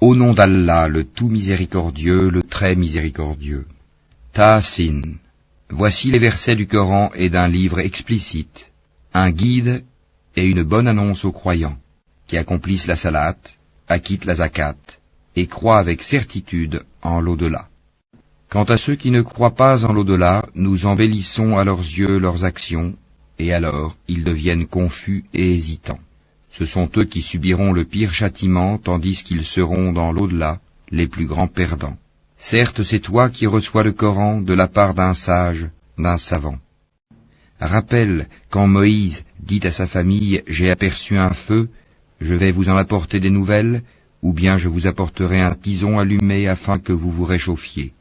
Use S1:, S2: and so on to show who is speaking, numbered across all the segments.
S1: Au nom d'Allah, le tout miséricordieux, le très miséricordieux. Tasin. Voici les versets du Coran et d'un livre explicite, un guide et une bonne annonce aux croyants, qui accomplissent la salat, acquittent la zakat, et croient avec certitude en l'au-delà. Quant à ceux qui ne croient pas en l'au-delà, nous embellissons à leurs yeux leurs actions, et alors ils deviennent confus et hésitants. Ce sont eux qui subiront le pire châtiment, tandis qu'ils seront dans l'au-delà les plus grands perdants. Certes, c'est toi qui reçois le Coran de la part d'un sage, d'un savant. Rappelle quand Moïse dit à sa famille « J'ai aperçu un feu, je vais vous en apporter des nouvelles, ou bien je vous apporterai un tison allumé afin que vous vous réchauffiez. »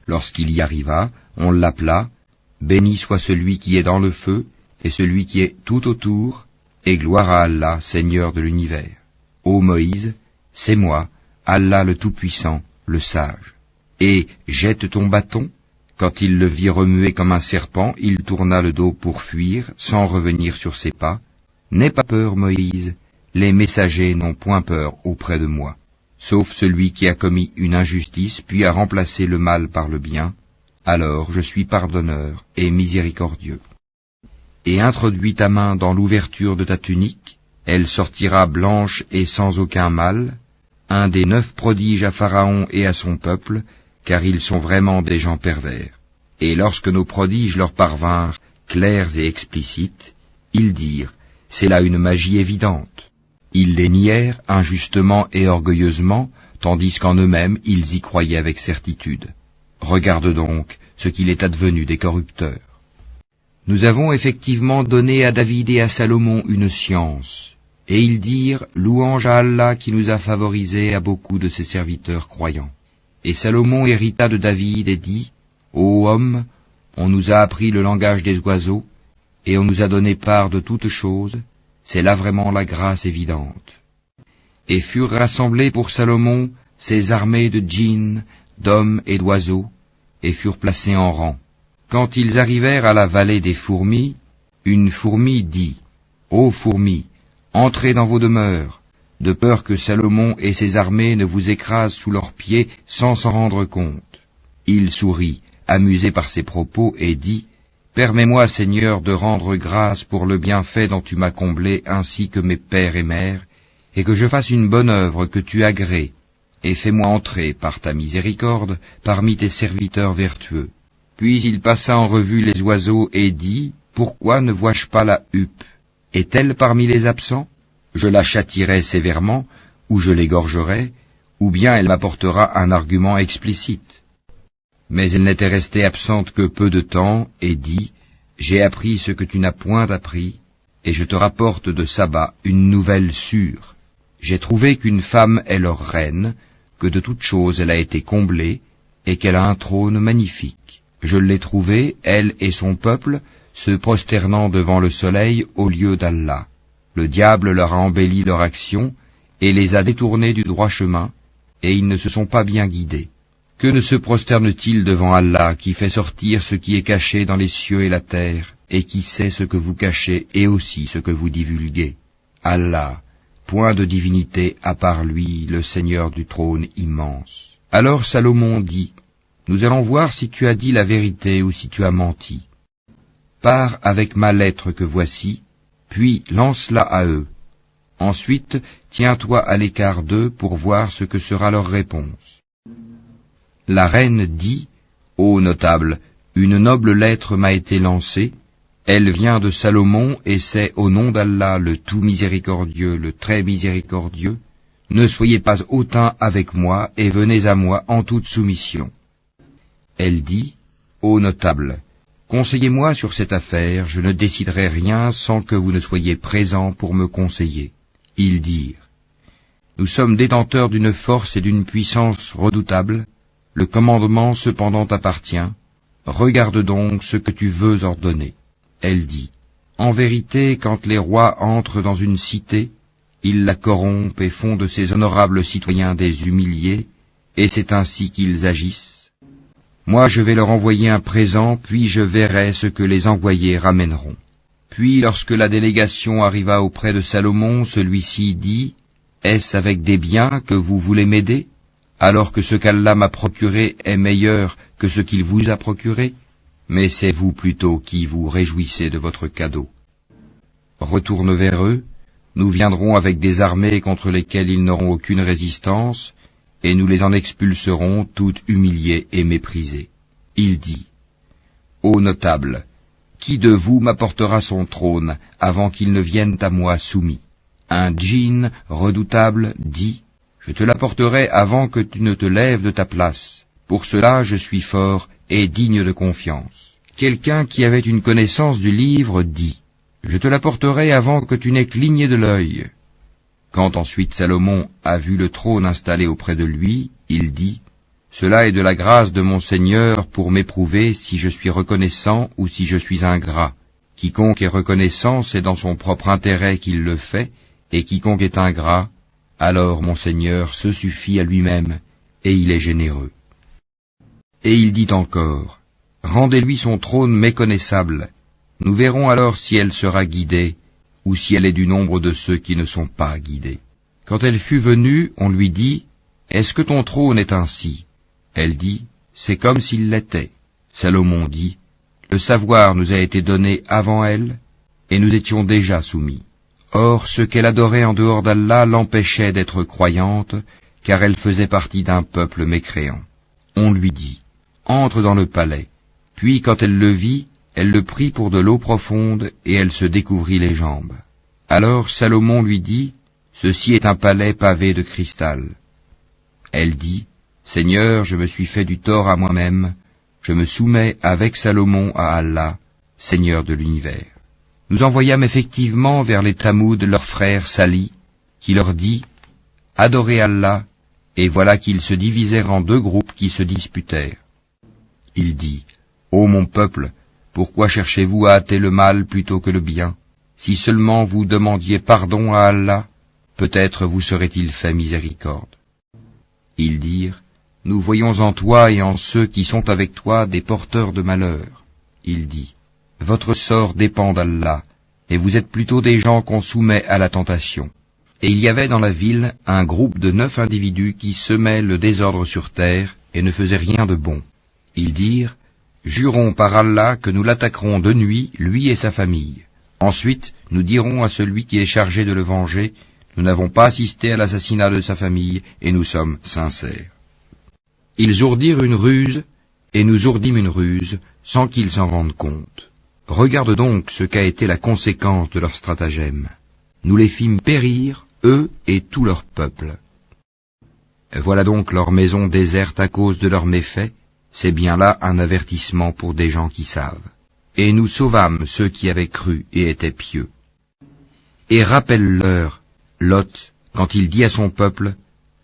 S1: Lorsqu'il y arriva, on l'appela « Béni soit celui qui est dans le feu, et celui qui est tout autour, et gloire à Allah, Seigneur de l'univers. Ô Moïse, c'est moi, Allah le Tout-Puissant, le Sage. Et jette ton bâton. » Quand il le vit remuer comme un serpent, il tourna le dos pour fuir, sans revenir sur ses pas. « N'aie pas peur, Moïse, les messagers n'ont point peur auprès de moi, sauf celui qui a commis une injustice, puis a remplacé le mal par le bien. Alors je suis pardonneur et miséricordieux. Et introduis ta main dans l'ouverture de ta tunique, elle sortira blanche et sans aucun mal, un des 9 prodiges à Pharaon et à son peuple, car ils sont vraiment des gens pervers. Et lorsque nos prodiges leur parvinrent, clairs et explicites, ils dirent, c'est là une magie évidente. Ils les nièrent injustement et orgueilleusement, tandis qu'en eux-mêmes ils y croyaient avec certitude. Regarde donc ce qu'il est advenu des corrupteurs. Nous avons effectivement donné à David et à Salomon une science, et ils dirent, louange à Allah qui nous a favorisés à beaucoup de ses serviteurs croyants. Et Salomon hérita de David et dit, ô homme, on nous a appris le langage des oiseaux, et on nous a donné part de toutes choses, c'est là vraiment la grâce évidente. Et furent rassemblés pour Salomon ces armées de djinns, d'hommes et d'oiseaux, et furent placés en rang. Quand ils arrivèrent à la vallée des fourmis, une fourmi dit, ô fourmis, entrez dans vos demeures, de peur que Salomon et ses armées ne vous écrasent sous leurs pieds sans s'en rendre compte. Il sourit, amusé par ses propos, et dit, « Permets-moi, Seigneur, de rendre grâce pour le bienfait dont tu m'as comblé, ainsi que mes pères et mères, et que je fasse une bonne œuvre que tu agrées, et fais-moi entrer, par ta miséricorde, parmi tes serviteurs vertueux. » Puis il passa en revue les oiseaux et dit, « Pourquoi ne vois-je pas la huppe? Est-elle parmi les absents? Je la châtierai sévèrement, ou je l'égorgerai, ou bien elle m'apportera un argument explicite. » Mais elle n'était restée absente que peu de temps, et dit, « J'ai appris ce que tu n'as point appris, et je te rapporte de Saba une nouvelle sûre. J'ai trouvé qu'une femme est leur reine, que de toutes choses elle a été comblée, et qu'elle a un trône magnifique. Je l'ai trouvée, elle et son peuple, se prosternant devant le soleil au lieu d'Allah. Le diable leur a embelli leur action, et les a détournés du droit chemin, et ils ne se sont pas bien guidés. Que ne se prosterne-t-il devant Allah, qui fait sortir ce qui est caché dans les cieux et la terre, et qui sait ce que vous cachez et aussi ce que vous divulguez? Allah, point de divinité à part lui, le Seigneur du trône immense. Alors Salomon dit, « Nous allons voir si tu as dit la vérité ou si tu as menti. Pars avec ma lettre que voici, puis lance-la à eux. Ensuite, tiens-toi à l'écart d'eux pour voir ce que sera leur réponse. » La reine dit, « Ô notable, une noble lettre m'a été lancée, elle vient de Salomon et c'est au nom d'Allah le tout miséricordieux, le très miséricordieux. Ne soyez pas hautains avec moi et venez à moi en toute soumission. » Elle dit, « Ô notable, conseillez-moi sur cette affaire, je ne déciderai rien sans que vous ne soyez présents pour me conseiller. » Ils dirent, « Nous sommes détenteurs d'une force et d'une puissance redoutables, le commandement cependant t'appartient, regarde donc ce que tu veux ordonner. » Elle dit, « En vérité, quand les rois entrent dans une cité, ils la corrompent et font de ces honorables citoyens des humiliés, et c'est ainsi qu'ils agissent. Moi je vais leur envoyer un présent, puis je verrai ce que les envoyés ramèneront. » Puis lorsque la délégation arriva auprès de Salomon, celui-ci dit, « Est-ce avec des biens que vous voulez m'aider, alors que ce qu'Allah m'a procuré est meilleur que ce qu'il vous a procuré? Mais c'est vous plutôt qui vous réjouissez de votre cadeau. Retourne vers eux, nous viendrons avec des armées contre lesquelles ils n'auront aucune résistance, et nous les en expulserons toutes humiliées et méprisées. Il dit, ô notables, qui de vous m'apportera son trône avant qu'il ne vienne à moi soumis? Un djinn redoutable dit, je te l'apporterai avant que tu ne te lèves de ta place. Pour cela je suis fort et digne de confiance. Quelqu'un qui avait une connaissance du livre dit, je te l'apporterai avant que tu n'aies cligné de l'œil. Quand ensuite Salomon a vu le trône installé auprès de lui, il dit, cela est de la grâce de mon Seigneur pour m'éprouver si je suis reconnaissant ou si je suis ingrat. Quiconque est reconnaissant, c'est dans son propre intérêt qu'il le fait, et quiconque est ingrat, alors mon Seigneur se suffit à lui-même, et il est généreux. Et il dit encore, rendez-lui son trône méconnaissable, nous verrons alors si elle sera guidée, ou si elle est du nombre de ceux qui ne sont pas guidés. Quand elle fut venue, on lui dit, est-ce que ton trône est ainsi? Elle dit, c'est comme s'il l'était. Salomon dit, le savoir nous a été donné avant elle, et nous étions déjà soumis. Or, ce qu'elle adorait en dehors d'Allah l'empêchait d'être croyante, car elle faisait partie d'un peuple mécréant. On lui dit, entre dans le palais. Puis, quand elle le vit, elle le prit pour de l'eau profonde, et elle se découvrit les jambes. Alors Salomon lui dit, ceci est un palais pavé de cristal. Elle dit, Seigneur, je me suis fait du tort à moi-même, je me soumets avec Salomon à Allah, Seigneur de l'univers. Nous envoyâmes effectivement vers les Tamouds leur frère Sali, qui leur dit, adorez Allah, et voilà qu'ils se divisèrent en deux groupes qui se disputèrent. Il dit, ô mon peuple, pourquoi cherchez-vous à hâter le mal plutôt que le bien? Si seulement vous demandiez pardon à Allah, peut-être vous serait-il fait miséricorde. Ils dirent, nous voyons en toi et en ceux qui sont avec toi des porteurs de malheur. Il dit, votre sort dépend d'Allah, et vous êtes plutôt des gens qu'on soumet à la tentation. Et il y avait dans la ville un groupe de 9 individus qui semaient le désordre sur terre et ne faisaient rien de bon. Ils dirent, jurons par Allah que nous l'attaquerons de nuit, lui et sa famille. Ensuite, nous dirons à celui qui est chargé de le venger, nous n'avons pas assisté à l'assassinat de sa famille, et nous sommes sincères. Ils ourdirent une ruse, et nous ourdîmes une ruse, sans qu'ils s'en rendent compte. Regarde donc ce qu'a été la conséquence de leur stratagème. Nous les fîmes périr, eux et tout leur peuple. Voilà donc leur maison déserte à cause de leurs méfaits, c'est bien là un avertissement pour des gens qui savent. Et nous sauvâmes ceux qui avaient cru et étaient pieux. Et rappelle-leur, Lot, quand il dit à son peuple,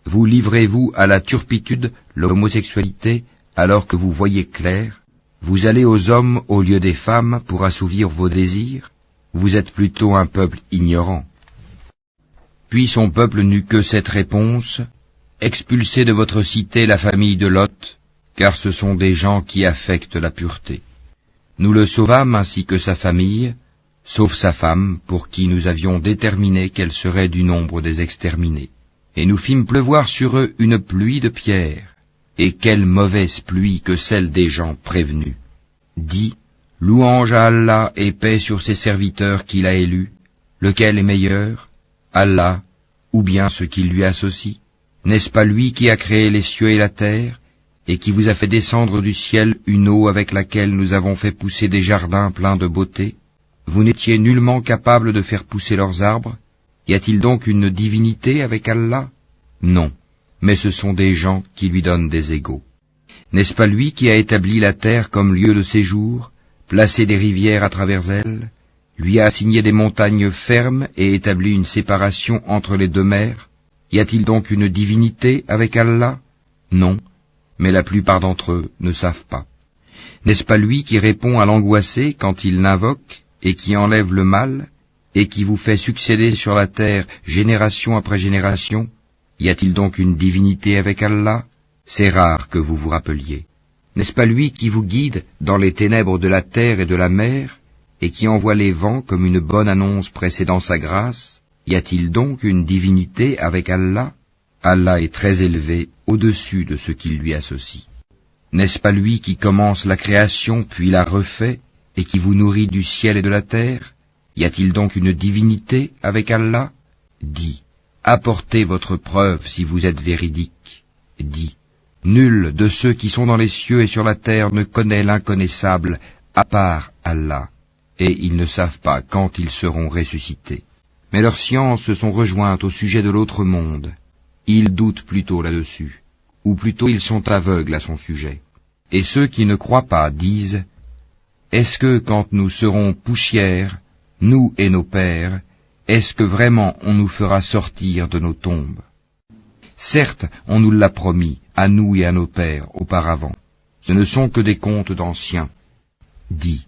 S1: vous livrez-vous à la turpitude, l'homosexualité, alors que vous voyez clair? Vous allez aux hommes au lieu des femmes pour assouvir vos désirs? Vous êtes plutôt un peuple ignorant. Puis son peuple n'eut que cette réponse, expulsez de votre cité la famille de Lot, car ce sont des gens qui affectent la pureté. Nous le sauvâmes ainsi que sa famille, sauf sa femme, pour qui nous avions déterminé qu'elle serait du nombre des exterminés. Et nous fîmes pleuvoir sur eux une pluie de pierres. Et quelle mauvaise pluie que celle des gens prévenus. Dis, louange à Allah et paix sur ses serviteurs qu'il a élus. Lequel est meilleur, Allah, ou bien ce qui lui associe? N'est-ce pas lui qui a créé les cieux et la terre, et qui vous a fait descendre du ciel une eau avec laquelle nous avons fait pousser des jardins pleins de beauté? Vous n'étiez nullement capable de faire pousser leurs arbres? Y a-t-il donc une divinité avec Allah? Non, mais ce sont des gens qui lui donnent des égaux. N'est-ce pas lui qui a établi la terre comme lieu de séjour, placé des rivières à travers elle, lui a assigné des montagnes fermes et établi une séparation entre les deux mers? Y a-t-il donc une divinité avec Allah? Non, mais la plupart d'entre eux ne savent pas. N'est-ce pas lui qui répond à l'angoissé quand il l'invoque, et qui enlève le mal, et qui vous fait succéder sur la terre génération après génération? Y a-t-il donc une divinité avec Allah? C'est rare que vous vous rappeliez. N'est-ce pas lui qui vous guide dans les ténèbres de la terre et de la mer, et qui envoie les vents comme une bonne annonce précédant sa grâce? Y a-t-il donc une divinité avec Allah? Allah est très élevé au-dessus de ce qu'il lui associe. N'est-ce pas lui qui commence la création puis la refait et qui vous nourrit du ciel et de la terre? Y a-t-il donc une divinité avec Allah? Dis, apportez votre preuve si vous êtes véridique. Dis, nul de ceux qui sont dans les cieux et sur la terre ne connaît l'inconnaissable à part Allah, et ils ne savent pas quand ils seront ressuscités. Mais leurs sciences se sont rejointes au sujet de l'autre monde. Ils doutent plutôt là-dessus, ou plutôt ils sont aveugles à son sujet. Et ceux qui ne croient pas disent, est-ce que quand nous serons poussière, nous et nos pères, est-ce que vraiment on nous fera sortir de nos tombes? Certes, on nous l'a promis, à nous et à nos pères, auparavant. Ce ne sont que des contes d'anciens. Dis,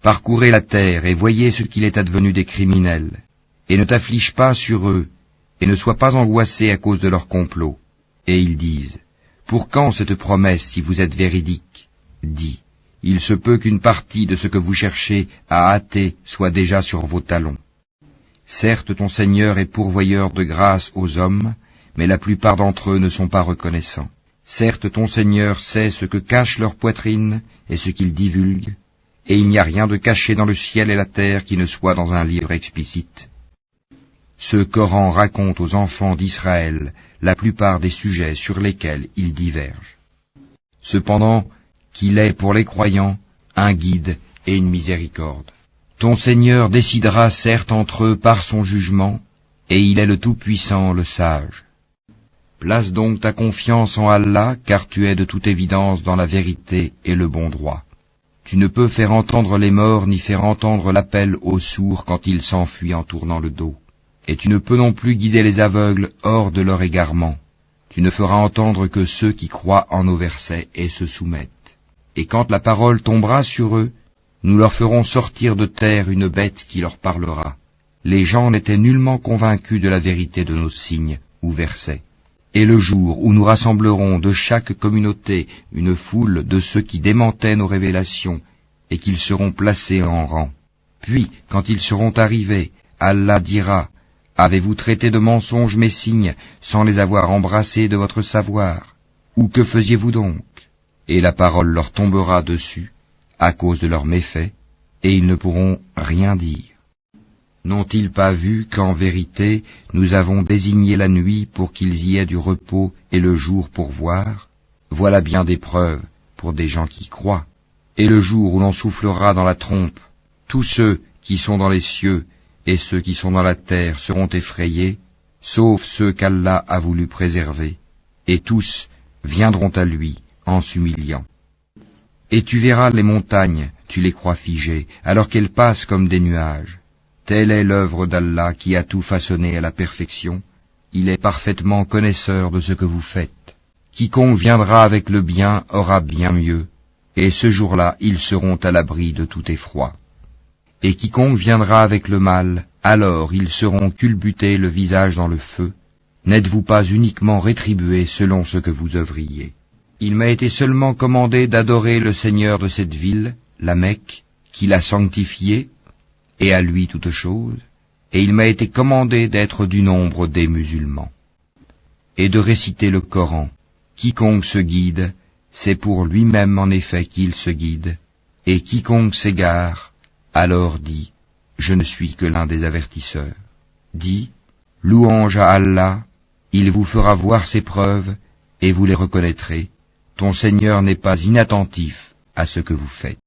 S1: parcourez la terre et voyez ce qu'il est advenu des criminels, et ne t'afflige pas sur eux, et ne sois pas angoissé à cause de leur complot. Et ils disent, pour quand cette promesse si vous êtes véridique? Dis, il se peut qu'une partie de ce que vous cherchez à hâter soit déjà sur vos talons. Certes, ton Seigneur est pourvoyeur de grâce aux hommes, mais la plupart d'entre eux ne sont pas reconnaissants. Certes, ton Seigneur sait ce que cache leur poitrine et ce qu'ils divulguent, et il n'y a rien de caché dans le ciel et la terre qui ne soit dans un livre explicite. Ce Coran raconte aux enfants d'Israël la plupart des sujets sur lesquels ils divergent. Cependant, qu'il est pour les croyants un guide et une miséricorde. Ton Seigneur décidera certes entre eux par son jugement, et il est le Tout-Puissant, le Sage. Place donc ta confiance en Allah, car tu es de toute évidence dans la vérité et le bon droit. Tu ne peux faire entendre les morts ni faire entendre l'appel aux sourds quand ils s'enfuient en tournant le dos. Et tu ne peux non plus guider les aveugles hors de leur égarement. Tu ne feras entendre que ceux qui croient en nos versets et se soumettent. Et quand la parole tombera sur eux, nous leur ferons sortir de terre une bête qui leur parlera. Les gens n'étaient nullement convaincus de la vérité de nos signes ou versets. Et le jour où nous rassemblerons de chaque communauté une foule de ceux qui démentaient nos révélations, et qu'ils seront placés en rang. Puis, quand ils seront arrivés, Allah dira, avez-vous traité de mensonges mes signes, sans les avoir embrassés de votre savoir? Ou que faisiez-vous donc? Et la parole leur tombera dessus, à cause de leurs méfaits, et ils ne pourront rien dire. N'ont-ils pas vu qu'en vérité, nous avons désigné la nuit pour qu'ils y aient du repos et le jour pour voir? Voilà bien des preuves pour des gens qui croient. Et le jour où l'on soufflera dans la trompe, tous ceux qui sont dans les cieux et ceux qui sont dans la terre seront effrayés, sauf ceux qu'Allah a voulu préserver, et tous viendront à lui en s'humiliant. Et tu verras les montagnes, tu les crois figées, alors qu'elles passent comme des nuages. Telle est l'œuvre d'Allah qui a tout façonné à la perfection. Il est parfaitement connaisseur de ce que vous faites. Quiconque viendra avec le bien aura bien mieux, et ce jour-là ils seront à l'abri de tout effroi. Et quiconque viendra avec le mal, alors ils seront culbutés le visage dans le feu. N'êtes-vous pas uniquement rétribués selon ce que vous œuvriez? Il m'a été seulement commandé d'adorer le Seigneur de cette ville, la Mecque, qui l'a sanctifiée, et à lui toute chose, et il m'a été commandé d'être du nombre des musulmans, et de réciter le Coran. Quiconque se guide, c'est pour lui-même en effet qu'il se guide, et quiconque s'égare, alors dit, je ne suis que l'un des avertisseurs. Dis, louange à Allah, il vous fera voir ses preuves, et vous les reconnaîtrez. Ton Seigneur n'est pas inattentif à ce que vous faites.